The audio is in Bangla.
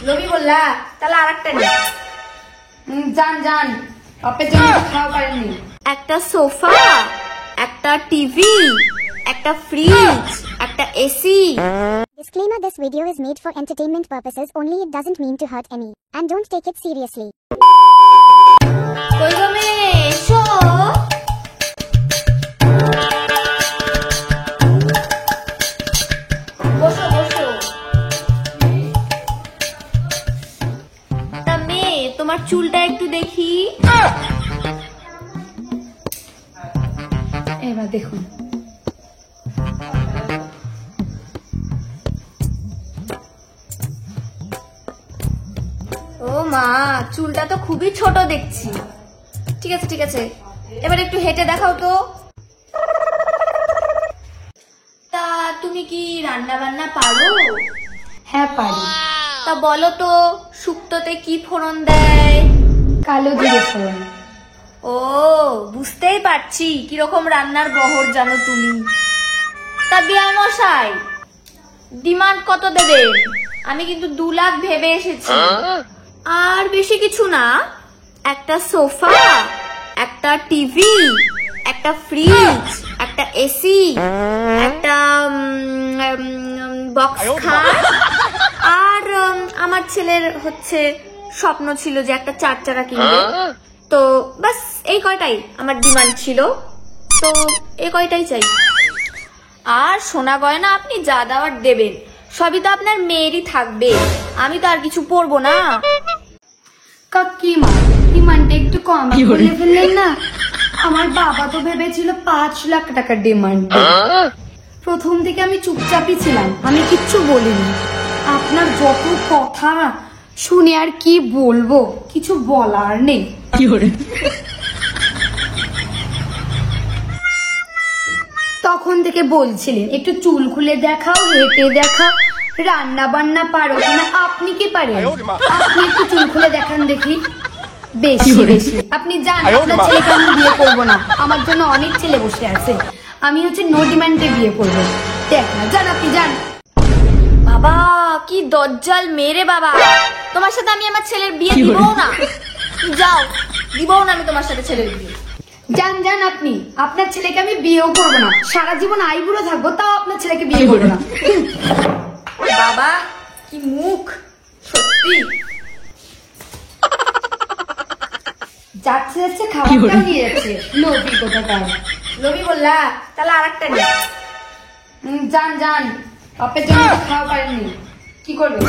লবি বললা তাহলে আরেকটা নে। জান জান বাপের জন্য খাওয়া পারেননি। একটা সোফা, একটা টিভি, একটা ফ্রিজ, একটা AC. Disclaimer: this video is made for entertainment purposes only. It doesn't mean to hurt any. And don't take it seriously. কই গো মেয়ে, এসো। বসো বসো। তা মেয়ে, তোমার চুলটা একটু দেখি। এবার দেখুন। ও মা, চুলটা তো খুবই ছোট দেখছি। ঠিক আছে ঠিক আছে, এবার একটু হেঁটে দেখাও তো। তা তুমি কি রান্না বান্না পারো? হ্যাঁ পারি। তা বলো তো, শুক্তোতে কি ফোড়ন দেয়? কালো জিরে ফোড়ন। ও, বুঝতেই পারছি কিরকম রান্নার বহর জানো তুমি। তা বিয়ার মশাই, ডিমান্ড কত দেবেন? আমি কিন্তু 2 লাখ ভেবে এসেছি। আর বেশি কিছু না, একটা সোফা, একটা টিভি, একটা ফ্রিজ, একটা এসি, একটা বক্স খাট। আর আমার ছেলের হচ্ছে স্বপ্ন ছিল যে একটা 4 চাকা কিনবে। তো বাস এই কয়টাই আমার ডিমান্ড ছিল। তো এই কয়টাই চাই। আর সোনা গয়না আপনি যা দেওয়ার দেবেন, সবই তো আপনার মেয়েরই থাকবে। আমি তো আর কিছু পরবো না। কাকিমা ডিমান্ডটা একটু কম বলে ফেললেন না। আমার বাবা তো ভেবেছিল 5 লাখ টাকার ডিমান্ড। প্রথম থেকে আমি চুপচাপই ছিলাম, আমি কিচ্ছু বলিনি। আপনার যত কথা শুনে আর কি বলবো, কিছু বলার নেই। তখন থেকে বলছিলেন একটু চুল খুলে দেখাও, হেঁটে দেখাও, রান্না বান্না পারো কিনা। আপনি কি পারেন? আপনি একটু চুল খুলে দেখান দেখি। বেশি বেশি আপনি জান, আপনার ছেলেকে আমি বিয়ে করবো না। আমার জন্য অনেক ছেলে বসে আছে, আমি হচ্ছে নো ডিমান্ডে বিয়ে করবো। দেখ না, যান আপনি যান। বাবা কি দজ্জাল মেরে বাবা, তোমার সাথে আমি আমার ছেলের বিয়ে দিবও না। যাও, দিবও না আমি তোমার সাথে ছেলের বিয়ে। যান যান আপনি, আপনার ছেলেকে আমি বিয়েও করবো না। সারা জীবন আইবুড়ো থাকবো, তাও আপনার ছেলেকে বিয়ে করবো না। বাবা কি মুখ, সত্যি। যাচ্ছে যাচ্ছে খাবারটা নিয়ে যাচ্ছে। লবি কোথাকার। লবি বললা তাহলে আরেকটা নে। যান যান বাপের জন্য খাওয়া পারেননি, কি করবে?